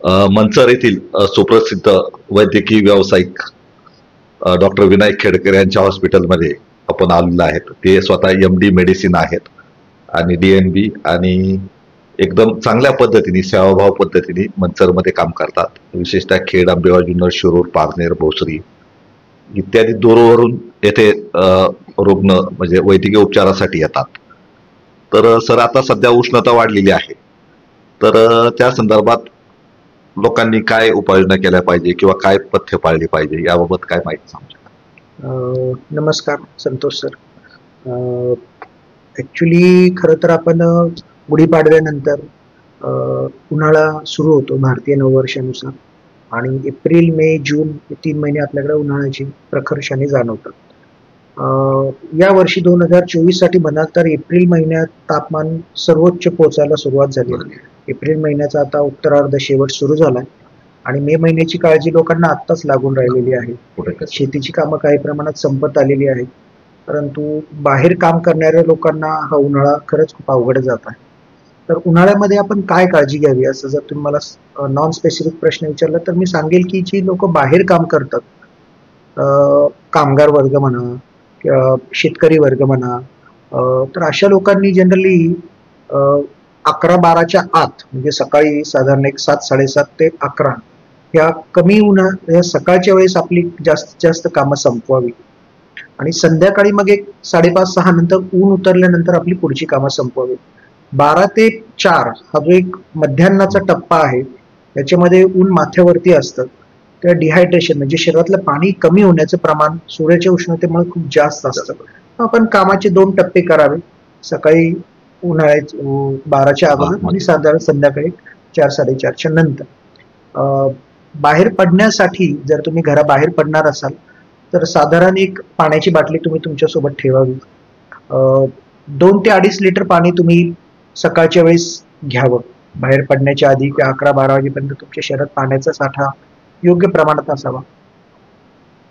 मंचर येथील सुप्रसिद्ध वैद्यकीय व्यावसायिक डॉक्टर विनायक खेडकर यांच्या हॉस्पिटलमध्ये आपण आलेलो आहेत. ते स्वतः MD मेडिसिन आहेत आणि DNB आणि एकदम चांगल्या पद्धतीने सेवाभाव पद्धतीने मंचरमध्ये काम करतात. विशेषतः खेड, आंबेगाव, जुन्नर, शिरूर, पारनेर, भोसरी इत्यादी दूरवरून येथे रुग्ण म्हणजे वैद्यकीय उपचारासाठी येतात. तर सर, आता सध्या उष्णता वाढलेली आहे, तर त्या संदर्भात लोकांनी काय उपाययोजना केल्या पाहिजे किंवा काय पथ्य पाळली पाहिजे याबाबत काय माहिती सांगू शकता? नमस्कार संतोष सर. ॲक्च्युली खरं तर आपण गुढीपाडव्यानंतर उन्हाळा सुरू होतो भारतीय नववर्षानुसार आणि एप्रिल, मे, जून हे 3 महिने आपल्याकडे उन्हाळ्याची प्रखरशाने जाणवतात. या वर्षी 2024 साठी म्हणाल तर एप्रिल महिन्यात तापमान सर्वोच्च पोहोचायला सुरुवात झाली आहे. एप्रिल महिन्याचा आता उत्तरार्ध शेवट सुरू झालाय आणि मे महिन्याची काळजी लोकांना आत्ताच लागून राहिलेली आहे. शेतीची कामं काही प्रमाणात संपत आलेली आहेत, परंतु बाहेर काम करणाऱ्या लोकांना हा उन्हाळा खरंच खूप अवघड जात आहे. तर उन्हाळ्यामध्ये आपण काय काळजी घ्यावी असं जर तुम्ही मला नॉन स्पेसिफिक प्रश्न विचारला तर मी सांगेल की जी लोक बाहेर काम करतात, कामगार वर्ग म्हणा किंवा शेतकरी वर्ग म्हणा, तर अशा लोकांनी जनरली 11-12च्या आत म्हणजे सकाळी साधारण एक 7-7:30 ते 11 या कमी या सकाळच्या वेळेस आपली जास्तीत जास्त कामं संपवावी आणि संध्याकाळी मग एक 5:30-6 नंतर ऊन उतरल्यानंतर आपली पुढची कामं संपवावी. 12 ते 4 हा जो एक मध्यान्नाचा टप्पा आहे याच्यामध्ये ऊन माथ्यावरती असतं. त्या डिहायड्रेशन म्हणजे शरीरातलं पाणी कमी होण्याचं प्रमाण सूर्याच्या उष्णतेमुळे खूप जास्त असतं. आपण कामाचे 2 टप्पे करावे, सकाळी उन्हाळ्यात 12च्या अगोदर आणि साधारण संध्याकाळी 4-4:30च्या नंतर. बाहेर पडण्यासाठी जर तुम्ही घराबाहेर पडणार असाल तर साधारण एक पाण्याची बाटली तुम्ही तुमच्यासोबत ठेवावी. 2 ते 2.5 लिटर पाणी तुम्ही सकाळच्या वेळेस घ्यावं. बाहेर पडण्याच्या आधी किंवा 11-12 वाजेपर्यंत तुमच्या शरीरात पाण्याचा साठा योग्य प्रमाणात असावा.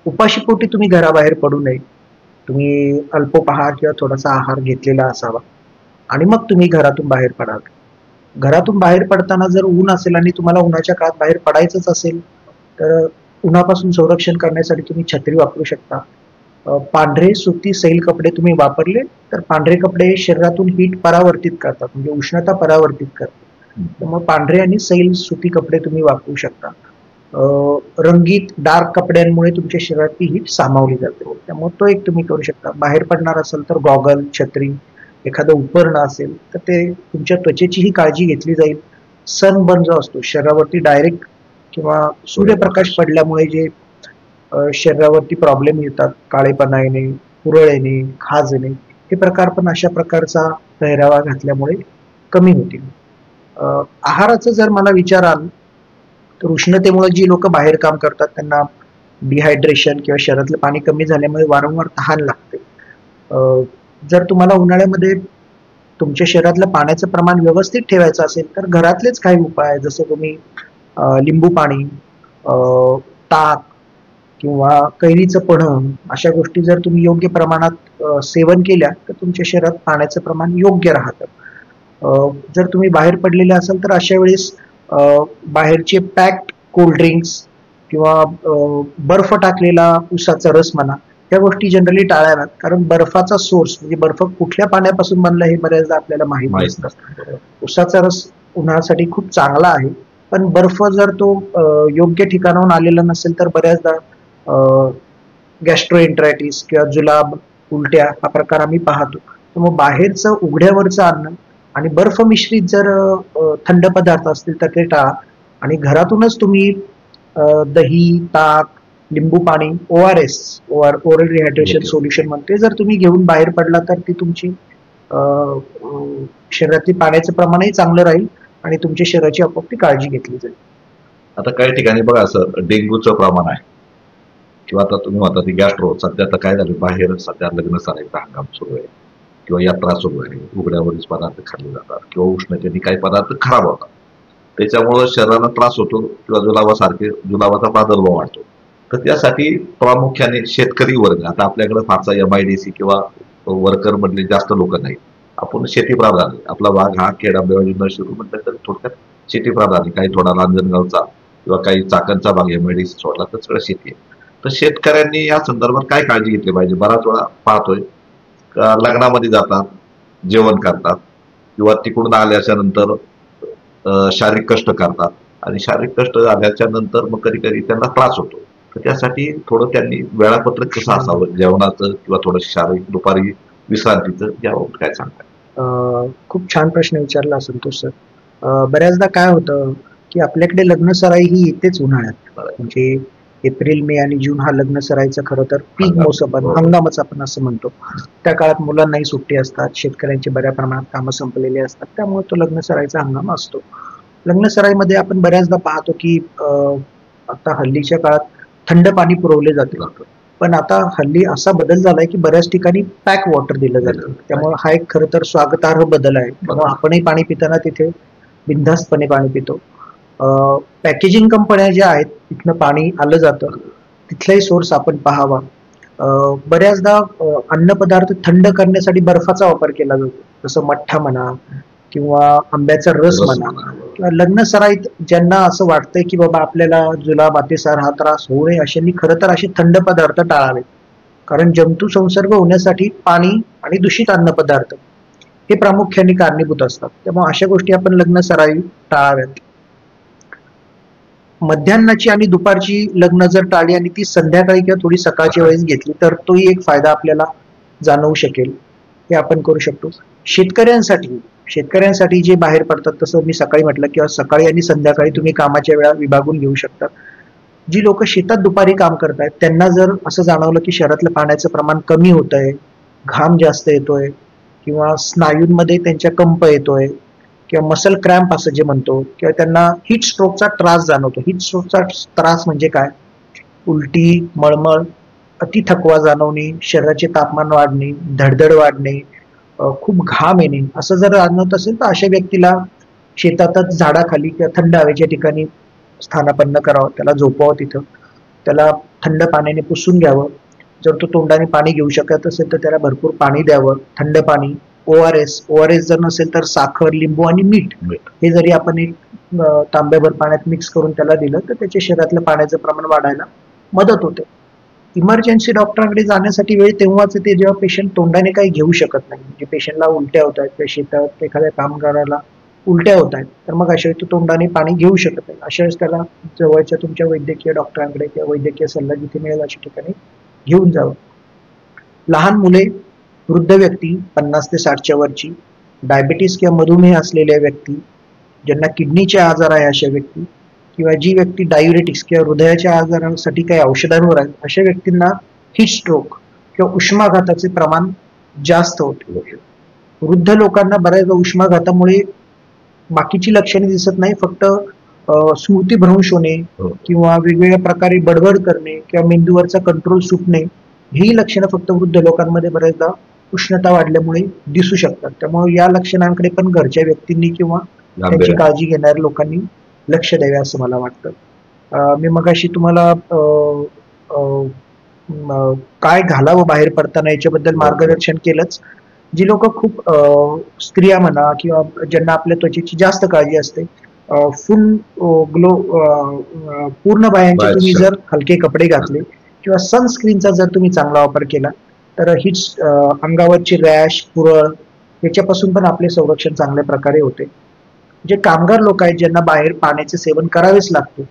उपाशीपोटी तुम्ही घराबाहेर पडू नये. तुम्ही अल्पोपहार किंवा थोडासा आहार घेतलेला असावा आणि मग तुम्ही घरातून बाहेर पडावे. घरातून बाहेर पडताना जर ऊन असेल आणि तुम्हाला उन्हाच्या काळात बाहेर पडायचंच असेल तर उन्हापासून संरक्षण करण्यासाठी तुम्ही छत्री वापरू शकता. पांढरे सुती सैल कपडे तुम्ही वापरले तर पांढरे कपडे शरीरातून हीट परावर्तित करतात म्हणजे उष्णता परावर्तित करतात. त्यामुळे पांढरे आणि सैल सुती कपडे तुम्ही वापरू शकता. रंगीत डार्क कपड्यांमुळे तुमच्या शरीरातली हीट सामावली जाते, त्यामुळे तो एक तुम्ही करू शकता. बाहेर पडणार असेल तर गॉगल, छत्री, एखादं उपकरण असेल तर ते तुमच्या त्वचेचीही काळजी घेतली जाईल. सनबर्न जो असतो शरीरावरती डायरेक्ट किंवा सूर्यप्रकाश पडल्यामुळे जे शरीरावरती प्रॉब्लेम येतात, काळेपणा येणे, पुरळ येणे, खाज येणे, हे प्रकार पण अशा प्रकारचा पेहरावा घातल्यामुळे कमी होतील. आहाराचं जर मला विचाराल तर उष्णतेमुळे जी लोक बाहेर काम करतात त्यांना डिहायड्रेशन किंवा शरीरातलं पाणी कमी झाल्यामुळे वारंवार तहान लागते. जर तुम्हाला उन्हाळ्यामध्ये तुमच्या शरीरातलं पाण्याचं प्रमाण व्यवस्थित ठेवायचं असेल तर घरातलेच काही उपाय जसं तुम्ही लिंबू पाणी, ताक किंवा कैरीचं पन्हं अशा गोष्टी जर तुम्ही योग्य प्रमाणात सेवन केल्या तर तुमच्या शरीरात पाण्याचं प्रमाण योग्य राहतं. जर तुम्ही बाहेर पडलेले असाल तर अशा वेळेस बाहेरचे पॅक्ड कोल्ड्रिंक्स किंवा बर्फ टाकलेला उसाचा रस म्हणा या गोष्टी जनरली टाळाव्यात, कारण बर्फाचा सोर्स म्हणजे बर्फ कुठल्या पाण्यापासून बनला हे बऱ्याचदा आपल्याला माहीत नसतं. उसाचा रस उन्हाळ्यासाठी खूप चांगला आहे, पण बर्फ जर तो योग्य ठिकाणाहून आलेला नसेल तर बऱ्याचदा गॅस्ट्रोएंटरायटिस किंवा जुलाब, उलट्या हा प्रकार आम्ही पाहतो. त्यामुळे बाहेरचं उघड्यावरचं अन्न आणि बर्फ मिश्रित जर थंड पदार्थ असतील तर ते टाळा आणि घरातूनच तुम्ही दही, ताक, लिंबू पाणी, ORS ओरल रिहायड्रेशन सोल्युशन म्हणते जर तुम्ही घेऊन बाहेर पडला तर ती तुमची शरीरातील पाण्याचं प्रमाणही चांगलं राहील आणि तुमच्या शरीराची आपोआप काळजी घेतली जाईल. आता काही ठिकाणी बघा असं डेंग्यूचं प्रमाण आहे किंवा आता तुम्ही म्हणता ती गॅस्ट्रो, सध्या आता काय झालं बाहेर सध्या लग्न सराईचा हंगाम सुरू आहे किंवा यात्रा सुरू आहे, उघड्यावरच पदार्थ खाल्ले जातात किंवा उष्णतेने काही पदार्थ खराब होतात, त्याच्यामुळे शरीराला त्रास होतो किंवा जुलाबाचा प्रादुर्भाव वाढतो. तर त्यासाठी प्रामुख्याने शेतकरी वर्ग, आता आपल्याकडे फारसा MIDC किंवा वर्कर मधले जास्त लोक नाहीत, आपण शेती प्रधान, आपला भाग हा खेड, आंबेगाव, जुन्नर, शिरूर म्हटलं तर थोडक्यात शेतीप्रधान, काही थोडा रांजणगावचा किंवा काही चाकणचा भाग एमआयडी सोडला तर सगळं शेती आहे. तर शेतकऱ्यांनी या संदर्भात काय काळजी घेतली पाहिजे? बराच वेळा पाहतोय का लग्नामध्ये जातात, जेवण करतात किंवा तिकडून आल्याच्या नंतर शारीरिक कष्ट करतात आणि शारीरिक कष्ट झाल्याच्या नंतर मग कधी कधी त्यांना त्रास होतो. तर त्यासाठी थोडं त्यांनी वेळापत्रक कसं असावं जेवणाचं किंवा थोडं शारीरिक दुपारी विश्रांतीचं, याबाबत काय सांगताय? खूप छान प्रश्न विचारला संतोष सर. बऱ्याचदा काय होतं की आपल्याकडे लग्न सराई ही येतेच उन्हाळ्यात, म्हणजे एप्रिल मे आणि जून हा लग्न सराईचा खरं तर पीक मोसम हंगामच आपण असं म्हणतो. त्या काळात मुलांनाही सुट्टी असतात, शेतकऱ्यांची बऱ्या प्रमाणात कामं संपलेली असतात, त्यामुळे तो लग्न सराईचा हंगाम असतो. लग्न सराईमध्ये आपण बऱ्याचदा पाहतो की आता हल्लीच्या काळात थंड पाणी पुरवले जाते, पण आता हल्ली असा बदल झालाय की बऱ्याच ठिकाणी पॅक वॉटर दिलं जातं. त्यामुळे हा एक खरं तर स्वागतार्ह बदल आहे. त्यामुळे आपणही पाणी पिताना तिथे बिनधास्तपणे पाणी पितो. पॅकेजिंग कंपन्या ज्या आहेत तिथनं पाणी आलं जातं, तिथलाही सोर्स आपण पाहावा. बऱ्याचदा अन्नपदार्थ थंड करण्यासाठी बर्फाचा वापर केला जातो, जसं मठ्ठा म्हणा किंवा आंब्याचा रस म्हणा. किंवा लग्न सराईत ज्यांना असं वाटतंय की बाबा आपल्याला जुलाब अतिसार हा त्रास होऊ नये, अशांनी खरं तर असे थंड पदार्थ टाळावेत. कारण जंतू संसर्ग होण्यासाठी पाणी आणि दूषित अन्नपदार्थ हे प्रामुख्याने कारणीभूत असतात. त्यामुळे अशा गोष्टी आपण लग्न सराई टाळाव्यात. मध्यान्नाची आणि दुपारची लग्न जर टाळली आणि ती संध्याकाळी किंवा थोडी सकाळच्या वेळेस घेतली तर तोही एक फायदा आपल्याला जाणवू शकेल. हे आपण करू शकतो. शेतकऱ्यांसाठी जे बाहेर पडतात, तसं मी सकाळी म्हटलं किंवा सकाळी आणि संध्याकाळी तुम्ही कामाच्या वेळा विभागून घेऊ शकता. जी लोक शेतात दुपारी काम करतायत त्यांना जर असं जाणवलं की शहरातलं पाण्याचं प्रमाण कमी होत आहे, घाम जास्त येतोय किंवा स्नायूंमध्ये त्यांच्या कंप येतोय किंवा मसल क्रॅम्प असं जे म्हणतो, किंवा त्यांना हिट स्ट्रोकचा त्रास जाणवतो. हिट स्ट्रोकचा त्रास म्हणजे काय? उलटी, मळमळ, अति थकवा जाणवणे, शरीराचे तापमान वाढणे, धडधड वाढणे, खूप घाम येणे, असं जर जाणवत असेल तर अशा व्यक्तीला शेतातच झाडाखाली किंवा थंड हवेच्या ठिकाणी स्थानापन्न करावं, त्याला झोपावं, तिथं त्याला थंड पाण्याने पुसून घ्यावं. जर तो तोंडाने पाणी घेऊ शकत असेल तर त्याला भरपूर पाणी द्यावं, थंड पाणी. ओआरएस जर नसेल तर साखर, लिंबू आणि मीठ हे जरी आपण एक तांब्याभर पाण्यात मिक्स करून त्याला दिलं तर त्याच्या शरीरातलं पाण्याचं प्रमाण वाढायला मदत होते. इमर्जन्सी डॉक्टरांकडे जाण्यासाठी वेळ तेव्हाच ते जेव्हा पेशंट तोंडाने काही घेऊ शकत नाही, म्हणजे पेशंटला उलट्या होत आहेत किंवा शेतात एखाद्या कामगाराला उलट्या होत आहेत, तर मग अशा वेळी तो तोंडाने पाणी घेऊ शकत नाही. अशा वेळेस त्याला जवळच्या तुमच्या वैद्यकीय डॉक्टरांकडे किंवा वैद्यकीय सल्ला जिथे मिळेल अशा ठिकाणी घेऊन जावं. लहान मुले, वृद्ध व्यक्ती 50 ते 60च्या वरची, डायबिटीस किंवा मधुमेह असलेल्या व्यक्ती, ज्यांना किडनीचे आजार आहे अशा व्यक्ती, किंवा जी व्यक्ती डायुरेटिक्स किंवा हृदयाच्या आजारांसाठी काही औषधांवर आहेत, अशा व्यक्तींना हिट स्ट्रोक किंवा उष्माघाताचे प्रमाण जास्त होते. वृद्ध लोकांना बऱ्याचदा उष्माघातामुळे बाकीची लक्षणे दिसत नाही, फक्त स्मृतिभ्रंश होणे किंवा वेगवेगळ्या प्रकारे बडबड करणे किंवा मेंदूवरचा कंट्रोल सुटणे, ही लक्षणं फक्त वृद्ध लोकांमध्ये बऱ्याचदा उष्णता वाढल्यामुळे दिसू शकतात. त्यामुळे या लक्षणांकडे पण घरच्या व्यक्तींनी किंवा त्यांची काळजी घेणाऱ्या लोकांनी लक्ष द्यावे असं मला वाटतं. मी मगाशी तुम्हाला काय घालावं बाहेर पडताना याच्याबद्दल मार्गदर्शन केलंच. जी लोक खूप स्त्रिया म्हणा किंवा ज्यांना आपल्या त्वचेची जास्त काळजी असते, फुल ग्लो पूर्ण बायांचे तुम्ही जर हलके कपडे घातले किंवा सनस्क्रीनचा जर तुम्ही चांगला वापर केला तर हिट अंगावरची रॅश, पुरळ याच्यापासून पण आपले संरक्षण चांगल्या प्रकारे होते. जे कामगार लोक आहेत ज्यांना बाहेर पाण्याचे सेवन करावेच लागते,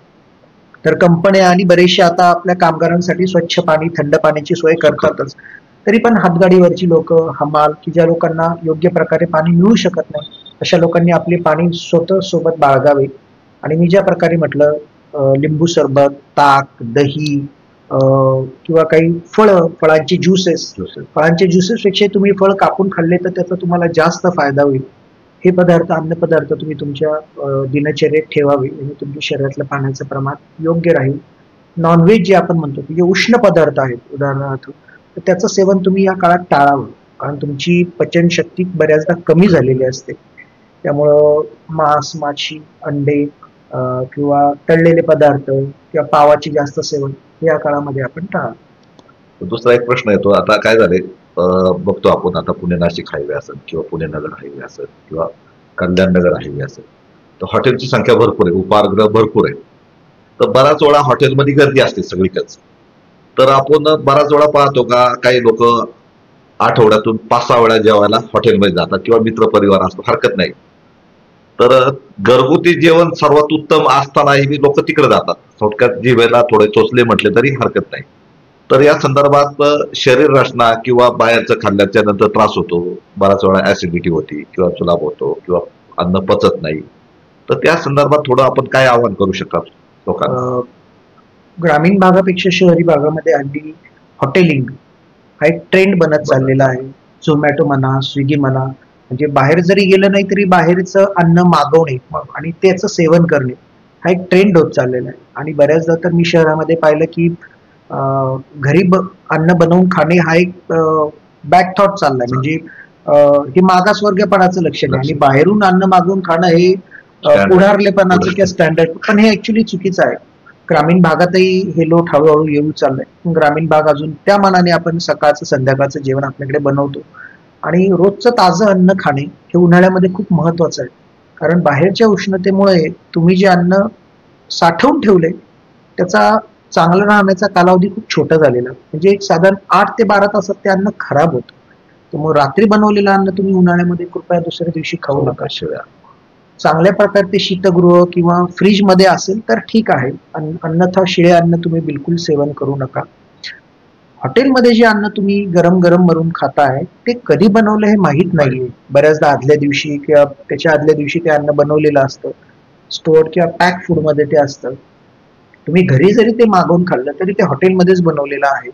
तर कंपन्या आणि बरेचसे आता आपल्या कामगारांसाठी स्वच्छ पाणी, थंड पाण्याची सोय करतातच. तरी पण हातगाडीवरची लोक, हमाल, की ज्या लोकांना योग्य प्रकारे पाणी मिळू शकत नाही, अशा लोकांनी आपले पाणी स्वतः सोबत बाळगावे. आणि मी ज्या प्रकारे म्हटलं, लिंबू सरबत, ताक, दही किंवा काही फळांचे ज्युसेस, फळांचे ज्युसेसपेक्षा तुम्ही फळ कापून खाल्ले तर त्याचा तुम्हाला जास्त फायदा होईल. हे पदार्थ, अन्नपदार्थ तुम्ही तुमच्या दिनचर्येत ठेवावे आणि तुमच्या शरीरातलं पाण्याचं प्रमाण योग्य राहील. नॉनव्हेज जे आपण म्हणतो की जे उष्ण पदार्थ आहेत उदाहरणार्थ, तर त्याचं सेवन तुम्ही या काळात टाळावं, कारण तुमची पचनशक्ती बऱ्याचदा कमी झालेली असते. त्यामुळं मांस, माशी, अंडे किंवा तळलेले पदार्थ किंवा पावाचे जास्त सेवन या काळामध्ये आपण टाळावं. दुसरा एक प्रश्न येतो, आता काय झाले बघतो आपण, आता पुणे नाशिक हायवे असेल किंवा पुणे नगर हायवे असेल किंवा कल्याण नगर हायवे असेल, तर हॉटेलची संख्या भरपूर आहे, उपहारगृह भरपूर आहे. तर बराच वेळा हॉटेलमध्ये गर्दी असते सगळीकडेच. तर आपण बराच वेळा पाहतो का काही लोक आठवड्यातून 5-6 वेळा जेवायला हॉटेलमध्ये जातात किंवा मित्रपरिवार असतो, हरकत नाही. तर घरगुती जेवण सर्वात उत्तम असतानाही लोक तिकडे जातात. थोडक्यात जिभेला थोडे चोचले म्हटले तरी हरकत नाही. तर या संदर्भात शरीर रचना किंवा बाहेरचं खाल्ल्याच्या नंतर त्रास होतो, बऱ्याच वेळा ऍसिडिटी होती किंवा जुलाब होतो किंवा अन्न पचत नाही. तर त्या संदर्भात थोडं आपण काय आवाहन करू शकतात लोकांना? ग्रामीण भागापेक्षा शहरी भागामध्ये हल्ली हॉटेलिंग हा एक ट्रेंड बनत चाललेला आहे. झोमॅटो म्हणा, स्विगी म्हणा, म्हणजे बाहेर जरी गेलं नाही तरी बाहेरचं अन्न मागवणे आणि त्याचं सेवन करणे हा एक ट्रेंड होत चाललेला आहे. आणि बऱ्याचदा तर मी शहरामध्ये पाहिलं की घरी अन्न बनवून खाणे हा एक बॅक थॉट चाललाय. म्हणजे हे मागासवर्गीयपणाचं लक्षण आहे. आणि बाहेरून अन्न मागवून खाणं हे पुढारलेपणाचं किंवा स्टँडर्ड, पण हे ऍक्च्युली चुकीचं आहे. ग्रामीण भागातही हे लोट हळूहळू येऊ चाललंय. ग्रामीण भाग अजून त्या मानाने आपण सकाळचं संध्याकाळचं जेवण आपल्याकडे बनवतो. आणि रोजचं ताजं अन्न खाणे हे उन्हाळ्यामध्ये खूप महत्वाचं आहे. कारण बाहेरच्या उष्णतेमुळे तुम्ही जे अन्न साठवून ठेवले त्याचा चांगला राहण्याचा कालावधी खूप छोटा झालेला. म्हणजे एक साधारण 8 ते 12 तासात ते अन्न खराब होतं. त्यामुळे रात्री बनवलेलं अन्न तुम्ही उन्हाळ्यामध्ये कृपया दुसऱ्या दिवशी खाऊ नका. शिवाय चांगल्या प्रकारचे शीतगृह किंवा फ्रीज मध्ये असेल तर ठीक आहे, अन्यथा शिळे अन्न तुम्ही बिलकुल सेवन करू नका. हॉटेलमध्ये जे अन्न तुम्ही गरम गरम मरून खाताय ते कधी बनवलं हे माहीत नाहीये. बऱ्याचदा आदल्या दिवशी किंवा त्याच्या आदल्या दिवशी ते अन्न बनवलेलं असतं, स्टोअर किंवा पॅक फूड मध्ये ते असतं. तुम्ही घरी जरी ते मागवून खाल्लं तरी ते हॉटेलमध्येच बनवलेलं आहे.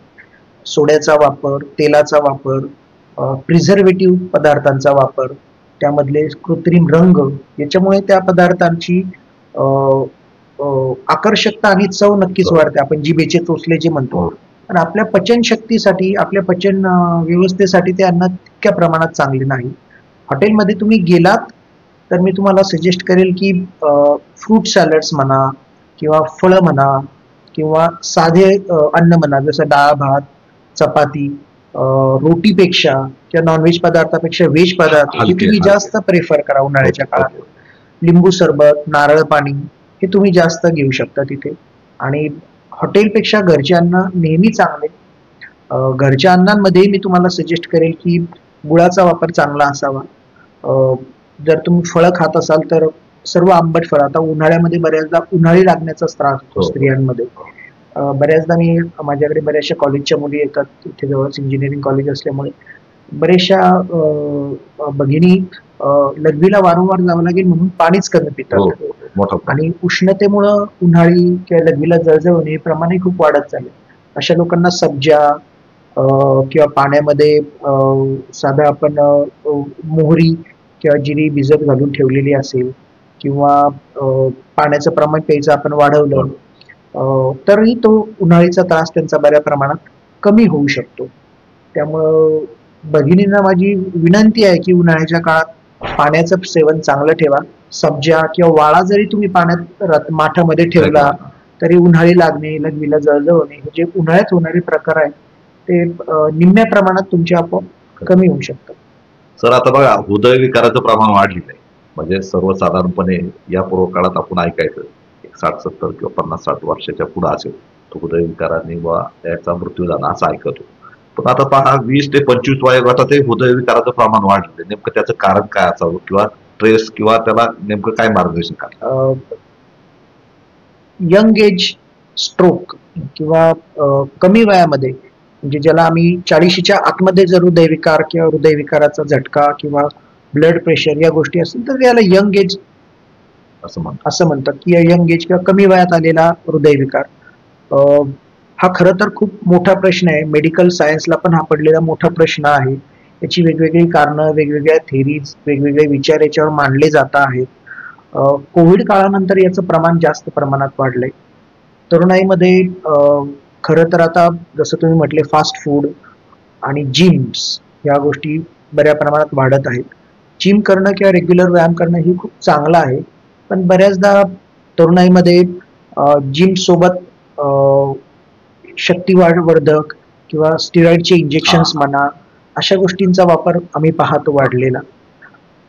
सोड्याचा वापर, तेलाचा वापर, प्रिझर्वेटिव्ह पदार्थांचा वापर, त्यामधले कृत्रिम रंग, याच्यामुळे त्या पदार्थांची आकर्षकता आणि चव नक्कीच वाढते. आपण जिभेचे चोचले जे म्हणतो. पण आपल्या पचन शक्तीसाठी, आपल्या पचन व्यवस्थेसाठी ते अन्न तितक्या प्रमाणात चांगले नाही. हॉटेलमध्ये तुम्ही गेलात तर मी तुम्हाला सजेस्ट करेल की फ्रूट सॅलड्स म्हणा किंवा फळं म्हणा किंवा साधे अन्न म्हणा, जसं डाळ भात, चपाती, रोटीपेक्षा किंवा नॉनव्हेज पदार्थापेक्षा व्हेज पदार्थ हे तुम्ही जास्त प्रेफर करा उन्हाळ्याच्या काळात. लिंबू सरबत, नारळ पाणी हे तुम्ही जास्त घेऊ शकता तिथे. आणि हॉटेलपेक्षा घरचे अन्न नेहमी चांगले. घरच्या अन्नांमध्ये मी तुम्हाला सजेस्ट करेल की गुळाचा वापर चांगला असावा. जर तुम्ही फळं खात असाल तर सर्व आंबट फळं. आता उन्हाळ्यामध्ये बऱ्याचदा उन्हाळी लागण्याचा त्रास होतो स्त्रियांमध्ये. बऱ्याचदा मी माझ्याकडे बऱ्याचशा कॉलेजच्या मुली येतात, इथे जवळच इंजिनिअरिंग कॉलेज असल्यामुळे बऱ्याचशा भगिनी लघवीला वारंवार जावं लागेल म्हणून पाणीच कमी पितात. आणि उष्णतेमुळं उन्हाळी किंवा लघवीला जळजळ होणे हे प्रमाणही खूप वाढत चालले. अशा लोकांना सब्जा किंवा पाण्यामध्ये साधा आपण मोहरी किंवा जिरी भिजत घालून ठेवलेली असेल किंवा पाण्याचं प्रमाण प्यायचं आपण वाढवलं तरी तो उन्हाळीचा त्रास त्यांचा बऱ्या प्रमाणात कमी होऊ शकतो. त्यामुळं भगिनींना माझी विनंती आहे की उन्हाळ्याच्या काळात पाण्याचं सेवन चांगलं ठेवा. सब्जा किंवा वाळा जरी तुम्ही पाण्यात माठामध्ये ठेवला तरी उन्हाळी लागणे, लघवीला जळजळ होणे जे उन्हाळ्यात होणारे प्रकार आहेत ते निम्म्या प्रमाणात तुमच्या आपोआप कमी होऊ शकतात. सर, आता बघा, हृदयविकाराचं प्रमाण वाढलेलं आहे. म्हणजे सर्वसाधारणपणे या पूर्व काळात आपण ऐकायचं 60-70 किंवा 50-60 वर्षाच्या पुढे असेल तो हृदयविकाराने वा त्याचा मृत्यू झाला असं ऐकतो. पण आता पहा, 20 ते 25 वयोगटात हृदयविकाराचं प्रमाण वाढलं. नेमकं त्याचं कारण काय असावं किंवा ट्रेस किंवा त्याला नेमकं काय मार्गदर्शन करावं? यंग एज स्ट्रोक किंवा कमी वयामध्ये, म्हणजे ज्याला आम्ही 40च्या आतमध्ये जर हृदयविकार किंवा हृदयविकाराचा झटका किंवा ब्लड प्रेशर या गोष्टी असतील तर याला यंग एज असं म्हणतात की यंग एज किंवा कमी वयात आलेला हृदयविकार. हा खरं तर खूप मोठा प्रश्न आहे. मेडिकल सायन्सला पण हा पडलेला मोठा प्रश्न आहे. याची वेगवेगळी कारणं, वेगवेगळ्या थेरीज, वेगवेगळे विचार याच्यावर मांडले जात आहेत. कोविड काळानंतर याचं प्रमाण जास्त प्रमाणात वाढलंय. तरुणाईमध्ये खरं तर आता जसं तुम्ही म्हटले फास्ट फूड आणि जिम्स या गोष्टी बऱ्या प्रमाणात वाढत आहेत. जिम करणं किंवा रेग्युलर व्यायाम करणं ही खूप चांगलं आहे. पण बऱ्याचदा तरुणाईमध्ये जिम सोबत शक्तिवाढवर्धक किंवा स्टिरॉइडचे इंजेक्शन्स म्हणा अशा गोष्टींचा वापर आम्ही पाहतो वाढलेला.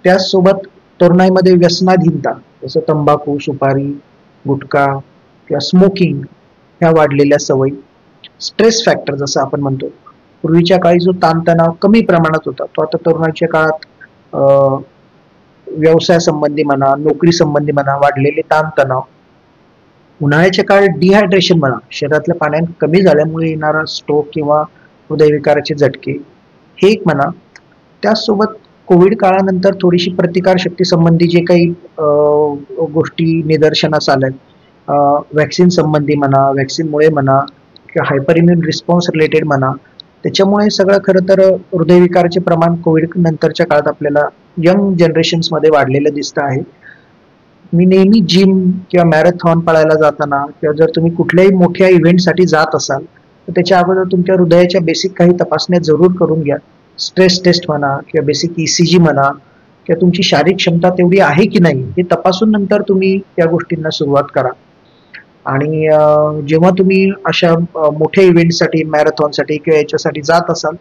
त्याचसोबत तरुणाईमध्ये व्यसनाधीनता जसं तंबाखू, सुपारी, गुटखा किंवा स्मोकिंग ह्या वाढलेल्या सवयी, स्ट्रेस फॅक्टर जसं आपण म्हणतो. पूर्वीच्या काळी जो ताणतणाव कमी प्रमाणात होता तो आता तरुणाच्या काळात व्यवसाय संबंधी म्हणा, नोकरी संबंधी म्हणा, वाढलेले ताणतणाव, उन्हाळ्याच्या काळात डिहायड्रेशन म्हणा, शरीरातल्या पाण्यात कमी झाल्यामुळे येणारा स्ट्रोक किंवा हृदयविकाराचे झटके हे एक म्हणा. त्याचसोबत कोविड काळानंतर थोडीशी प्रतिकारशक्ती संबंधी जे काही गोष्टी निदर्शनास आल्या, व्हॅक्सिन संबंधी म्हणा, व्हॅक्सिनमुळे म्हणा किंवा हायपर इम्युन रिस्पॉन्स रिलेटेड म्हणा, त्याच्यामुळे सगळं खरं तर हृदयविकाराचे प्रमाण कोविड नंतरच्या काळात आपल्याला यंग जनरेशन्समध्ये वाढलेलं दिसतं आहे. मी नेहमी जिम किंवा मॅरेथॉन पळायला जाताना किंवा जर तुम्ही कुठल्याही मोठ्या इव्हेंटसाठी जात असाल तर त्याच्या अगोदर तुमच्या हृदयाच्या बेसिक काही तपासण्या जरूर करून घ्या. स्ट्रेस टेस्ट म्हणा किंवा बेसिक ECG म्हणा किंवा तुमची शारीरिक क्षमता तेवढी आहे की नाही हे तपासून नंतर तुम्ही या गोष्टींना सुरुवात करा. आणि जेव्हा तुम्ही अशा मोठ्या इव्हेंटसाठी, मॅरेथॉनसाठी किंवा याच्यासाठी जात असाल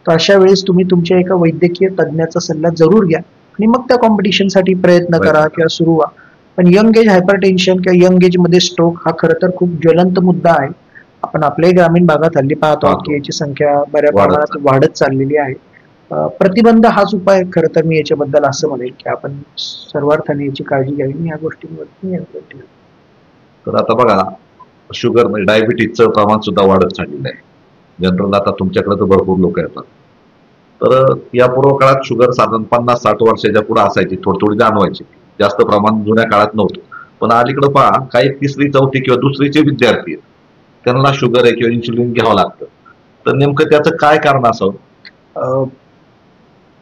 तर अशा वेळेस तुम्ही तुमच्या एका वैद्यकीय तज्ज्ञाचा सल्ला जरूर घ्या आणि मग त्या कॉम्पिटिशनसाठी प्रयत्न करा किंवा सुरू व्हा. पण यंग एज हायपरटेन्शन किंवा यंग एज मध्ये स्ट्रोक हा खरं तर खूप ज्वलंत मुद्दा आहे. आपण आपल्याही ग्रामीण भागात हल्ली पाहतो आहोत की याची संख्या बऱ्या प्रमाणात वाढत चाललेली आहे. प्रतिबंध हाच उपाय खरं तर मी याच्याबद्दल असं म्हणेल की आपण सर्वार्थाने याची काळजी घ्यावी आणि या गोष्टींवरती नियंत्रण ठेवावे. तर आता बघा, शुगर म्हणजे डायबिटीजचं प्रमाण सुद्धा वाढत चाललेलं आहे. जनरल आता तुमच्याकडे तर भरपूर लोक येतात. तर या पूर्व काळात शुगर साधारण 50-60 वर्षाच्या पुढे असायची, थोडी जाणवायची, जास्त प्रमाण जुन्या काळात नव्हतं. पण अलीकडे पहा, काही 3री 4थी किंवा 2रीचे विद्यार्थी आहेत, त्यांना शुगर आहे किंवा इन्सुलिन घ्यावं लागतं. तर नेमकं त्याचं काय कारण असावं?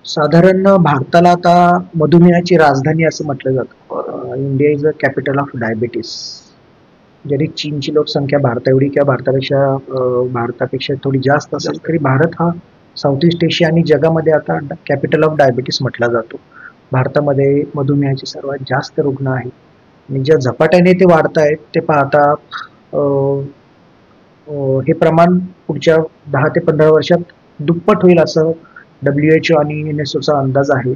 साधारण भारताला आता मधुमेहाची राजधानी असं म्हटलं जातं. India is a capital of diabetes. जरी चीनची लोकसंख्या भारता एवढी किंवा भारतापेक्षा थोडी जास्त असेल तरी भारत हा साऊथ ईस्ट एशिया आणि जगामध्ये आता कॅपिटल ऑफ डायबिटीस म्हटला जातो. भारतामध्ये मधुमेहाचे सर्वात जास्त रुग्ण आहेत आणि ज्या झपाट्याने ते वाढत आहेत ते पाहता हे प्रमाण पुढच्या 10 ते 15 वर्षात दुप्पट होईल असं WHO आणि NSOचा अंदाज आहे.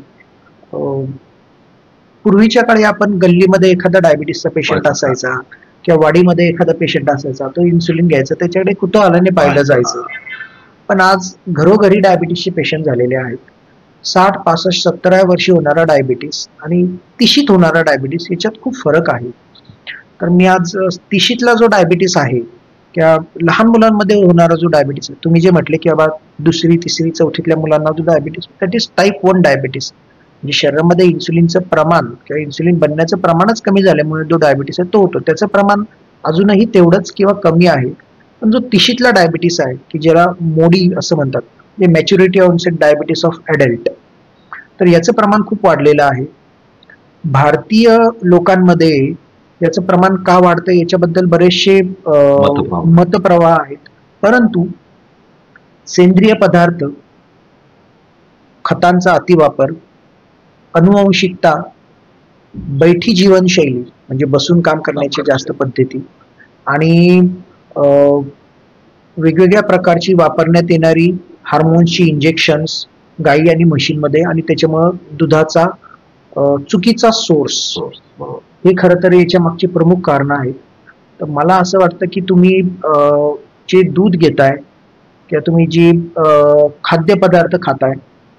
पूर्वीच्या काळी आपण गल्लीमध्ये एखादा डायबिटीसचा पेशंट असायचा किंवा वाडीमध्ये एखादा पेशंट असायचा, तो इन्सुलिन घ्यायचा, त्याच्याकडे कुतूहलाने पाहिलं जायचं. पण आज घरोघरी डायबिटीसचे पेशंट झालेले आहेत. 60, 65, 70 वर्षी होणारा डायबिटीस आणि 30शीत होणारा डायबिटीस याच्यात खूप फरक आहे. तर मी आज 30शीतला जो डायबिटीस आहे किंवा लहान मुलांमध्ये होणारा जो डायबिटीस आहे, तुम्ही जे म्हटले की बाबा 2री, 3री, 4थीतल्या मुलांना जो diabetes, that is type 1 diabetes. म्हणजे शरीरामध्ये इन्सुलिनचं प्रमाण किंवा इन्सुलिन बनण्याचं प्रमाणच कमी झाल्यामुळे जो डायबिटीस आहे तो होतो. त्याचं प्रमाण अजूनही तेवढंच किंवा कमी आहे. पण जो 30शीतला डायबिटीस आहे की ज्याला मोडी असं म्हणतात, म्हणजे maturity onset diabetes of adult, तर याचं प्रमाण खूप वाढलेलं आहे. भारतीय लोकांमध्ये याचं प्रमाण का वाढतं याच्याबद्दल बरेचसे मतप्रवाह आहेत. परंतु सेंद्रिय पदार्थ, खतांचा अतिवापर, अनुवंशिकता, बैठी जीवनशैली म्हणजे बसून काम करण्याच्या जास्त पद्धती आणि वेगवेगळ्या प्रकारची वापरण्यात येणारी हार्मोन्सची इंजेक्शन्स गायी आणि म्हशींमध्ये आणि त्याच्यामुळं दुधाचा चुकीचा सोर्स, हे खरं तर याच्या मागची प्रमुख कारणं आहेत. तर मला असं वाटतं की तुम्ही जे दूध घेताय किंवा तुम्ही जी खाद्यपदार्थ खाताय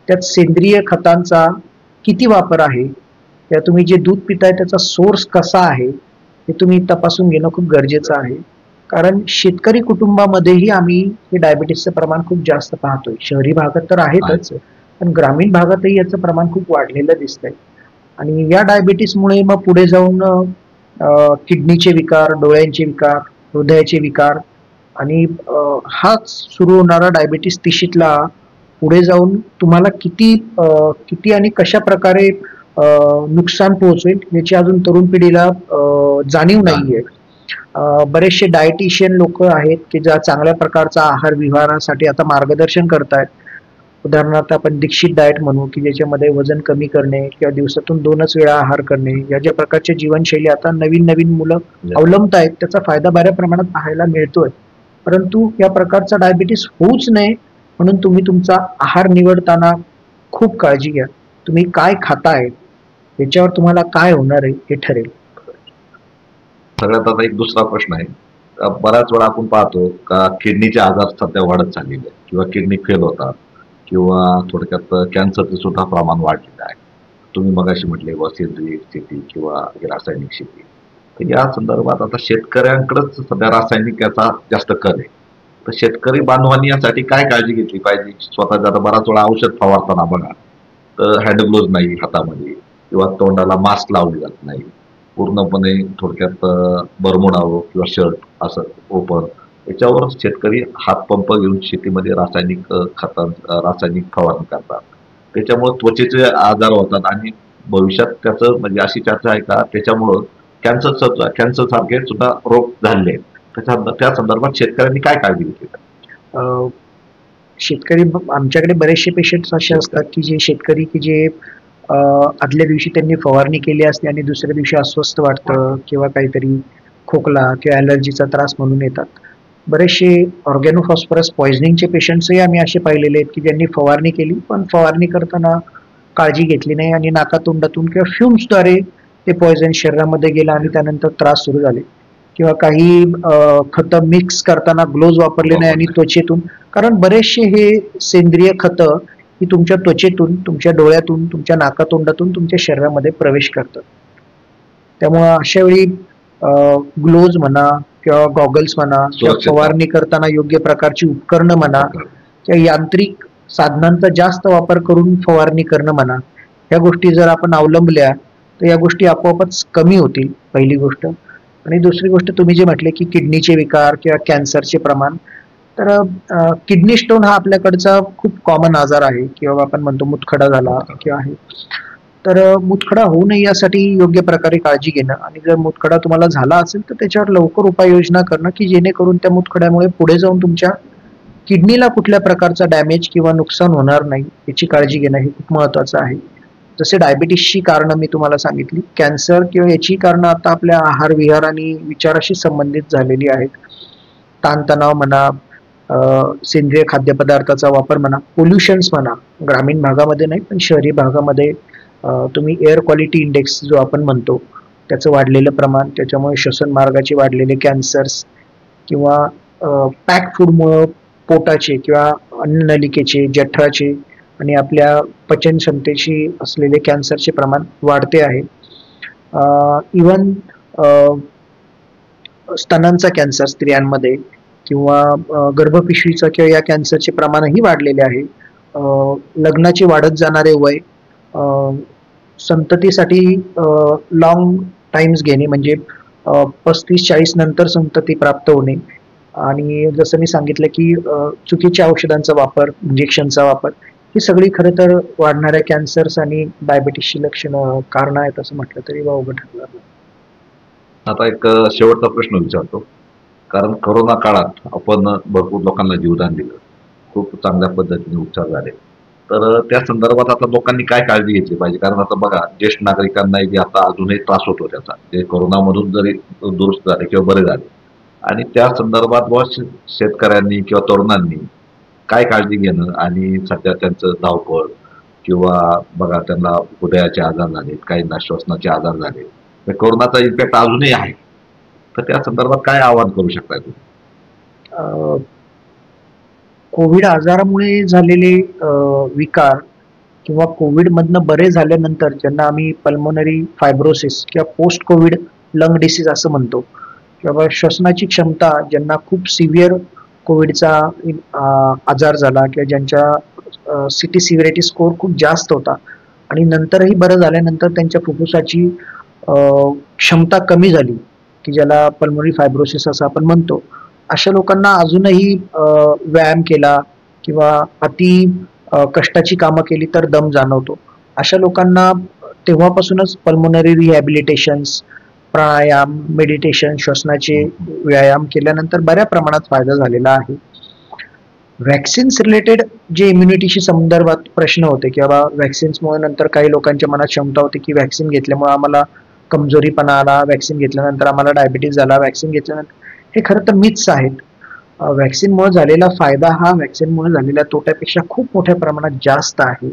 त्यात सेंद्रिय खतांचा किती वापर आहे किंवा तुम्ही जे दूध पिताय त्याचा सोर्स कसा आहे हे तुम्ही तपासून घेणं खूप गरजेचं आहे. कारण शेतकरी कुटुंबामध्येही आम्ही हे डायबिटीसचं प्रमाण खूप जास्त पाहतोय. शहरी भागात तर आहेतच, पण ग्रामीण भागातही याचं प्रमाण खूप वाढलेलं दिसतंय. आणि या डायबिटीसमुळे मग पुढे जाऊन किडनीचे विकार, डोळ्यांचे विकार, हृदयाचे विकार आणि हाच सुरू होणारा डायबिटीस 30शीतला पुढे जाऊन तुम्हाला किती आणि कशा प्रकारे नुकसान पोहोचवेल याची अजून तरुण पिढीला जाणीव नाहीये. बरेचसे डायटिशियन लोक आहेत की ज्या चांगल्या प्रकारचा आहार विहारासाठी आता मार्गदर्शन करतायत. उदाहरणार्थ आपण दीक्षित डाएट म्हणू की ज्याच्यामध्ये वजन कमी करणे किंवा दिवसातून 2च वेळा आहार करणे, या ज्या प्रकारच्या जीवनशैली आता नवीन मुलं अवलंबतायत त्याचा फायदा बऱ्या प्रमाणात पाहायला मिळतोय. परंतु या प्रकारचा डायबिटीस होऊच नये म्हणून तुम्ही तुमचा आहार निवडताना खूप काळजी घ्या. तुम्ही काय खाताय याच्यावर तुम्हाला काय होणार आहे हे ठरेल. सगळ्यात आता एक दुसरा प्रश्न आहे. बऱ्याच वेळा आपण पाहतो का किडनीचे आजार सध्या वाढत चाललेले आहेत किंवा किडनी फेल होतात किंवा थोडक्यात कॅन्सरचं सुद्धा प्रमाण वाढलेलं आहे. तुम्ही मगाशी म्हटले सेंद्रिय शेती किंवा रासायनिक शेती. तर या संदर्भात आता शेतकऱ्यांकडेच सध्या रासायनिक याचा जास्त कल आहे. तर शेतकरी बांधवांनी यासाठी काय काळजी घेतली पाहिजे? स्वतः आता बराच वेळा औषध फवारताना बघा तर हँड ग्लोव्ज नाही हातामध्ये किंवा तोंडाला मास्क लावली जात नाही. पूर्णपणे थोडक्यात बरमुडावं किंवा शर्ट असं ओपन याच्यावर शेतकरी हातपंप घेऊन शेतीमध्ये रासायनिक रासायनिक फवारणी करतात. त्याच्यामुळे त्वचेचे आजार होतात आणि भविष्यात त्याचं म्हणजे अशी चर्चा आहे का त्याच्यामुळं कॅन्सर सारखे सुद्धा रोग झाले आहेत. त्या संदर्भात शेतकऱ्यांनी काय काळजी घेतली? शेतकरी आमच्याकडे बरेचसे पेशंट्स असे असतात की जे शेतकरी की जे आदल्या दिवशी त्यांनी फवारणी केली असते आणि दुसऱ्या दिवशी अस्वस्थ वाटतं किंवा काहीतरी खोकला किंवा ॲलर्जीचा त्रास म्हणून येतात. बरेचसे ऑर्गॅनोफॉस्फरस पॉयझनिंगचे पेशंट्सही आम्ही असे पाहिलेले आहेत की ज्यांनी फवारणी केली पण फवारणी करताना काळजी घेतली नाही आणि नाकातोंडातून किंवा फ्युम्सद्वारे ते पॉयझन शरीरामध्ये गेलं आणि त्यानंतर त्रास सुरू झाले. किंवा काही खतं मिक्स करताना ग्लोव्ज वापरले नाही आणि त्वचेतून, कारण बरेचसे हे सेंद्रिय खतं ही तुमच्या त्वचेतून, तुमच्या डोळ्यातून, तुमच्या नाकातोंडातून तुमच्या शरीरामध्ये प्रवेश करतात. त्यामुळं अशा वेळी ग्लोव्ज म्हणा किंवा गॉगल्स म्हणा किंवा फवारणी करताना योग्य प्रकारची उपकरणं म्हणा किंवा यांत्रिक साधनांचा जास्त वापर करून फवारणी करणं म्हणा, ह्या गोष्टी जर आपण अवलंबल्या तर या गोष्टी आपोआपच कमी होतील, पहिली गोष्ट. आणि दुसरी गोष्ट तुम्ही जे म्हटले की किडनीचे विकार किंवा कॅन्सरचे प्रमाण, तर किडनी स्टोन हा आपल्याकडचा खूप कॉमन आजार आहे किंवा आपण म्हणतो मुतखडा झाला किंवा आहे. तर मुतखडा होऊ नये यासाठी योग्य प्रकारे काळजी घेणं आणि जर मुतखडा तुम्हाला झाला असेल तर त्याच्यावर लवकर उपाययोजना करणं की जेणेकरून त्या मुतखड्यामुळे पुढे जाऊन तुमच्या किडनीला कुठल्या प्रकारचा डॅमेज किंवा नुकसान होणार नाही याची काळजी घेणं हे खूप महत्त्वाचं आहे. जसे डायबिटीसची कारणं मी तुम्हाला सांगितली, कॅन्सर किंवा याची कारणं आता आपल्या आहार विहार आणि विचाराशी संबंधित झालेली आहेत. ताणतणाव म्हणा, सेंद्रिय खाद्यपदार्थाचा वापर म्हणा, पोल्युशन्स म्हणा, ग्रामीण भागामध्ये नाही पण शहरी भागामध्ये तुम्ही एअर क्वालिटी इंडेक्स जो आपण म्हणतो त्याचं वाढलेलं प्रमाण, त्याच्यामुळे श्वसन मार्गाचे वाढलेले कॅन्सर्स किंवा पॅक फूडमुळं पोटाचे किंवा अन्ननलिकेचे, जठराचे आणि आपल्या पचन क्षमतेशी असलेले कॅन्सरचे प्रमाण वाढते आहे. इवन स्तनांचा कॅन्सर स्त्रियांमध्ये किंवा गर्भपिशवीचा किंवा या कॅन्सरचे प्रमाणही वाढलेले आहे. लग्नाचे वाढत जाणारे वय, संततीसाठी लॉंग टाइम्स घेणे म्हणजे 35-40 नंतर संतती प्राप्त होणे आणि जसं मी सांगितलं की चुकीच्या औषधांचा वापर, इंजेक्शनचा वापर, ही सगळी खरं तर वाढणाऱ्या कॅन्सर्स आणि डायबिटीसची लक्षणं कारणं आहेत असं म्हटलं तरी वावगं ठरणार नाही. आता एक शेवटचा प्रश्न विचारतो, कारण कोरोना काळात आपण भरपूर लोकांना जीवदान दिलं, खूप चांगल्या पद्धतीने उपचार झाले. तर त्या संदर्भात आता लोकांनी काय काळजी घेतली पाहिजे? कारण आता बघा ज्येष्ठ नागरिकांनाही जे आता अजूनही त्रास होतो त्याचा, जे कोरोनामधून जरी दुरुस्त झाले किंवा बरे झाले, आणि त्या संदर्भात शेतकऱ्यांनी किंवा तरुणांनी काय काळजी घेणं आणि सध्या त्यांचं धावपळ किंवा बघा त्यांना हृदयाचे आजार झालेत, काहींना श्वसनाचे आजार झाले, कोरोनाचा इम्पॅक्ट अजूनही आहे, तर त्या संदर्भात काय आवाहन करू शकता तुम्ही? कोविड आजारामुळे झालेले विकार किंवा कोविडमधनं बरे झाल्यानंतर ज्यांना आम्ही पल्मोनरी फायब्रोसिस किंवा पोस्ट कोविड लंग डिसीज असं म्हणतो, किंवा श्वसनाची क्षमता ज्यांना खूप सिव्हिअर कोविडचा आजार झाला किंवा ज्यांच्या सिटी सिव्हिरिटी स्कोअर खूप जास्त होता आणि नंतरही बरं झाल्यानंतर त्यांच्या फुफ्फुसाची क्षमता कमी झाली की ज्याला पल्मोनरी फायब्रोसिस असं आपण म्हणतो, अशा लोकांना अजूनही व्यायाम केला किंवा अति कष्टाची कामं केली तर दम जाणवतो. अशा लोकांना तेव्हापासूनच पल्मोनरी रिहॅबिलिटेशन्स, प्राणायाम, मेडिटेशन, श्वसनाचे व्यायाम केल्यानंतर बऱ्या प्रमाणात फायदा झालेला आहे. व्हॅक्सिन्स रिलेटेड जे इम्युनिटीशी संदर्भात प्रश्न होते की बाबा व्हॅक्सिन्समुळे नंतर काही लोकांच्या मनात क्षमता होती की व्हॅक्सिन घेतल्यामुळे आम्हाला कमजोरीपणा आला, व्हॅक्सिन घेतल्यानंतर आम्हाला डायबिटीज झाला, व्हॅक्सिन घेतल्यानंतर, हे खरं तर मिथ्स आहेत. व्हॅक्सिनमुळे झालेला फायदा हा व्हॅक्सिनमुळे झालेल्या तोट्यापेक्षा खूप मोठ्या प्रमाणात जास्त आहे.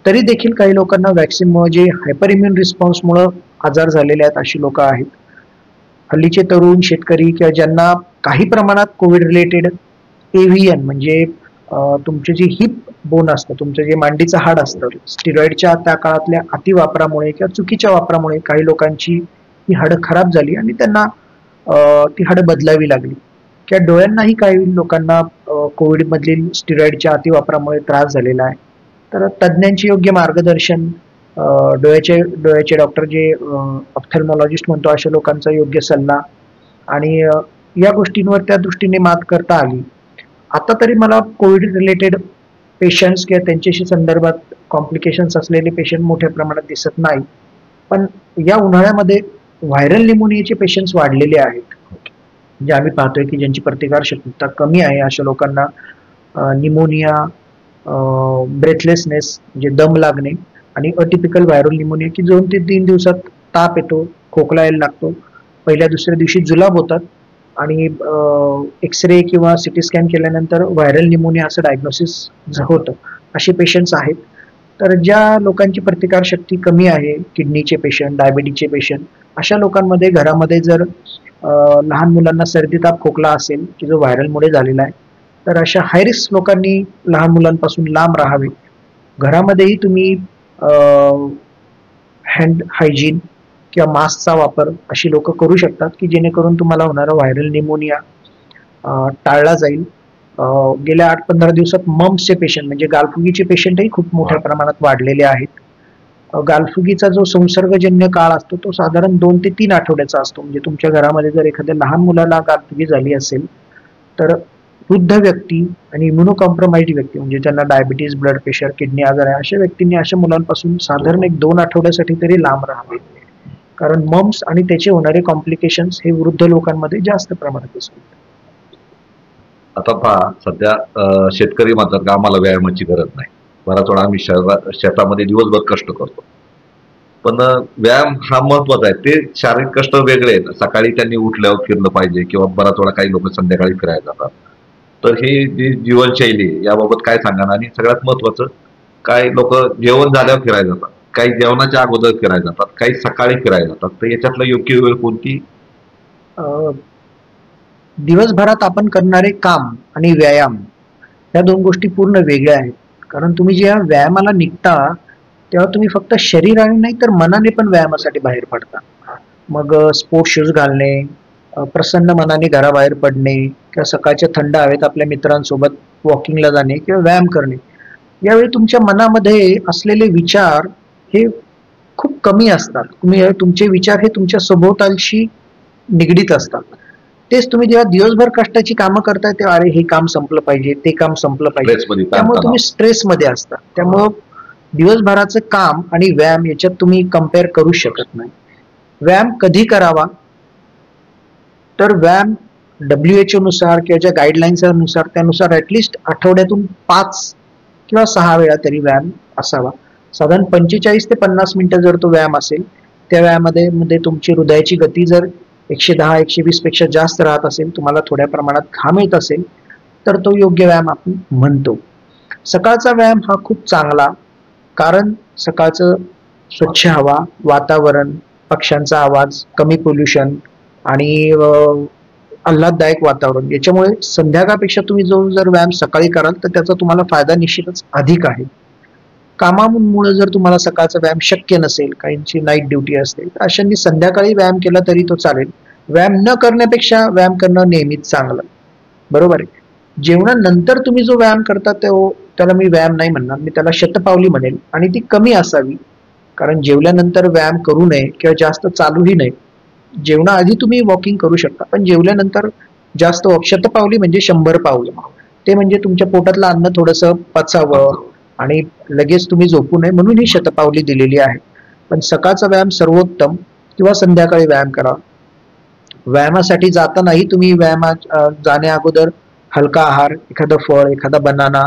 तरी देखील काही लोकांना व्हॅक्सिनमुळे जे हायपर इम्युन रिस्पॉन्समुळे आजार झालेले आहेत अशी लोक आहेत. हल्लीचे तरुण शेतकरी किंवा ज्यांना काही प्रमाणात कोविड रिलेटेड एव्हियन म्हणजे तुमचे जे हिप बोन असतं, तुमचं जे मांडीचं हाड असतं, स्टिरॉइडच्या त्या काळातल्या अतिवापरामुळे किंवा चुकीच्या वापरामुळे काही लोकांची ही हाडं खराब झाली आणि त्यांना ती हाडं बदलावी लागली. किंवा डोळ्यांनाही काही लोकांना कोविड मधील स्टिरॉइडच्या अतिवापरामुळे त्रास झालेला आहे. तर तज्ज्ञांचे योग्य मार्गदर्शन, डोळ्याचे डॉक्टर जे ऑप्थॅल्मॉलॉजिस्ट म्हणतो अशा लोकांचा योग्य सल्ला आणि या गोष्टींवर त्या दृष्टीने मात करता आली. आता तरी मला कोविड रिलेटेड पेशंट्स किंवा त्यांच्याशी संदर्भात कॉम्प्लिकेशन्स असलेले पेशंट मोठ्या प्रमाणात दिसत नाही. पण या उन्हाळ्यामध्ये व्हायरल निमोनियाचे पेशंट्स वाढलेले आहेत. म्हणजे आम्ही पाहतोय की ज्यांची प्रतिकारक्षमता कमी आहे अशा लोकांना निमोनिया, ब्रेथलेसनेस म्हणजे दम लागणे आणि अटिपिकल व्हायरल निमोनिया की 2 ते 3 दिवसात ताप येतो, खोकला यायला लागतो, पहिल्या दुसऱ्या दिवशी जुलाब होतात आणि एक्सरे किंवा सिटी स्कॅन केल्यानंतर व्हायरल निमोनिया असं डायग्नोसिस होतं. असे पेशंट्स आहेत. तर ज्या लोकांची प्रतिकारशक्ती कमी आहे, किडनीचे पेशंट, डायबिटीजचे पेशंट, अशा लोकांमध्ये घरामध्ये जर लहान मुलांना सर्दी ताप खोकला असेल की जो व्हायरलमुळे झालेला आहे, तर अशा हाय रिस्क लोकांनी लहान मुलांपासून लांब राहावे. घरामध्येही तुम्ही हँड हायजीन किंवा मास्कचा वापर अशी लोक करू शकतात की जेणेकरून तुम्हाला होणारा व्हायरल निमोनिया टाळला जाईल. गेल्या 8-15 दिवसात मम्सचे पेशंट म्हणजे गालफुगीचे पेशंटही खूप मोठ्या प्रमाणात वाढलेले आहेत. गालफुगीचा जो संसर्गजन्य काळ असतो तो साधारण 2 ते 3 आठवड्याचा असतो. म्हणजे तुमच्या घरामध्ये जर एखाद्या लहान मुलाला गालफुगी झाली असेल तर वृद्ध व्यक्ती आणि इम्युनोकॉम्प्रोमाइज्ड व्यक्ती म्हणजे ज्यांना डायबिटीज, ब्लड प्रेशर, किडनी आजार आहे अशा व्यक्तींनी अशा मुलांपासून साधारण 1-2 आठवड्यासाठी तरी लांब राहावे. कारण मम्स आणि त्याचे होणारे कॉम्प्लिकेशन्स हे वृद्ध लोकांमध्ये जास्त प्रमाणात दिसतात. आता पहा, सध्या शेतकरी म्हणतात का आम्हाला व्यायामाची गरज नाही. बराच वेळा आम्ही शेतामध्ये दिवसभर कष्ट करतो, पण व्यायाम हा महत्वाचा आहे. ते शारीरिक कष्ट वेगळे आहेत. सकाळी त्यांनी उठल्यावर फिरलं पाहिजे किंवा बराच वेळा काही लोक संध्याकाळी फिरायला जातात. तर ही जी जीवनशैली याबाबत काय सांगा. आणि सगळ्यात महत्वाचं, काही लोक जेवण झाल्यावर फिरायला जातात, काही जेवणाच्या अगोदर फिरायला जातात, काही सकाळी फिरायला जातात. तर याच्यातलं योग्य वेळ कोणती? दिवसभरात आपण करणारे काम आणि व्यायाम या 2 गोष्टी पूर्ण वेगळ्या आहेत. कारण तुम्ही जेव्हा व्यायामाला निघता तेव्हा तुम्ही फक्त शरीराने नाही तर मनाने पण व्यायामासाठी बाहेर पडता. मग स्पोर्ट्स शूज घालणे, प्रसन्न मनाने घराबाहेर पडणे किंवा सकाळच्या थंड हवेत आपल्या मित्रांसोबत वॉकिंगला जाणे किंवा व्यायाम करणे, यावेळी तुमच्या मनामध्ये असलेले विचार हे खूप कमी असतात. तुमचे विचार हे तुमच्या सभोवतालशी निगडीत असतात. तेच तुम्ही जेव्हा दिवसभर कष्टाची कामं करताय तेव्हा अरे हे काम संपलं पाहिजे, ते काम संपलं पाहिजे, त्यामुळे तुम्ही स्ट्रेसमध्ये असता. त्यामुळं दिवसभराचं काम आणि व्यायाम याच्यात तुम्ही कम्पेअर करू शकत नाही. व्यायाम कधी करावा तर व्यायाम WHO नुसार किंवा ज्या गाईडलाईन्स नुसार त्यानुसार ऍटलिस्ट आठवड्यातून 5 किंवा 6 वेळा तरी व्यायाम असावा. साधारण 45 ते 50 मिनिटं जर तो व्यायाम असेल, त्या व्यायामामध्ये तुमची हृदयाची गती जर 110-120 पेक्षा जास्त राहत असेल, तुम्हाला थोड्या प्रमाणात घाम येत असेल, तर तो योग्य व्यायाम आपण म्हणतो. सकाळचा व्यायाम हा खूप चांगला, कारण सकाळचं स्वच्छ हवा, वातावरण, पक्ष्यांचा आवाज, कमी पोल्युशन आणि आल्हाददायक वातावरण याच्यामुळे संध्याकाळपेक्षा तुम्ही जर व्यायाम सकाळी कराल तर त्याचा तुम्हाला फायदा निश्चितच अधिक आहे. कामामुळे जर तुम्हाला सकाळचा व्यायाम शक्य नसेल, काहींची नाईट ड्युटी असते, तर अशांनी संध्याकाळी व्यायाम केला तरी तो चालेल. व्यायाम न करण्यापेक्षा व्यायाम करणं नेहमीच चांगलं, बरोबर आहे. जेवणानंतर तुम्ही जो व्यायाम करता त्याला मी व्यायाम नाही म्हणणार, मी त्याला शतपावली म्हणेल आणि ती कमी असावी. कारण जेवल्यानंतर व्यायाम करू नये किंवा जास्त चालूही नये. जेवणाआधी तुम्ही वॉकिंग करू शकता, पण जेवल्यानंतर जास्त शतपावली म्हणजे 100 पावलं, ते म्हणजे तुमच्या पोटातलं अन्न थोडंसं पचावं आणि लगेच तुम्ही झोपू नये म्हणून ही शतपावली दिलेली आहे. पण सकाळचा व्यायाम सर्वोत्तम किंवा संध्याकाळी व्यायाम करा. व्यायामासाठी जातानाही तुम्ही जाण्या अगोदर हलका आहार, एखादं फळ, एखादा बनाना,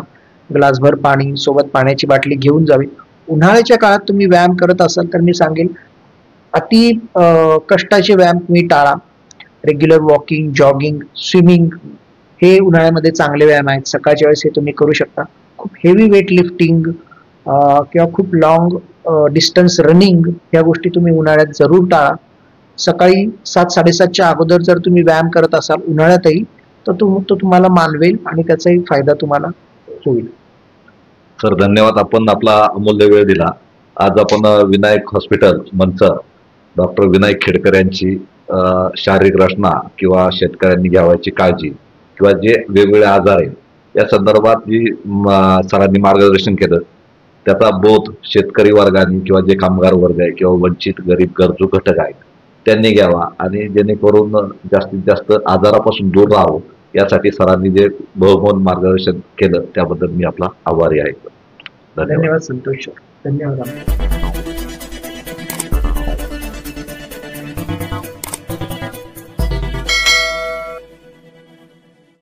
ग्लासभर पाणी, सोबत पाण्याची बाटली घेऊन जावी. उन्हाळ्याच्या काळात तुम्ही व्यायाम करत असाल तर मी सांगेल अति कष्टाचे व्यायाम तुम्ही टाळा. रेग्युलर वॉकिंग, जॉगिंग, स्विमिंग हे उन्हाळ्यामध्ये चांगले व्यायाम आहेत. सकाळच्या वेळेस हे तुम्ही करू शकता. खूप हेवी वेट लिफ्टिंग किंवा खूप लॉंग डिस्टन्स रनिंग या गोष्टी तुम्ही उन्हाळ्यात जरूर टाळा. सकाळी 7-7:30च्या अगोदर जर तुम्ही व्यायाम करत असाल उन्हाळ्यातही तर तो तुम्हाला मानवेल आणि त्याचाही फायदा तुम्हाला होईल. सर धन्यवाद, आपण आपला अमूल्य वेळ दिला. आज आपण विनायक हॉस्पिटल मंचर डॉक्टर विनायक खेडकर यांची शारीरिक रचना किंवा शेतकऱ्यांनी घ्यावायची काळजी किंवा जे वेगवेगळे आजार आहेत या संदर्भात जी सरांनी मार्गदर्शन केलं त्याचा बोध शेतकरी वर्गाने किंवा जे कामगार वर्ग आहे किंवा वंचित गरीब गरजू घटक आहेत त्यांनी घ्यावा आणि जेणेकरून जास्तीत जास्त आजारापासून दूर राहावं यासाठी सरांनी जे बहुमोल मार्गदर्शन केलं त्याबद्दल मी आपला आभारी आहे. धन्यवाद संतोष. धन्यवाद.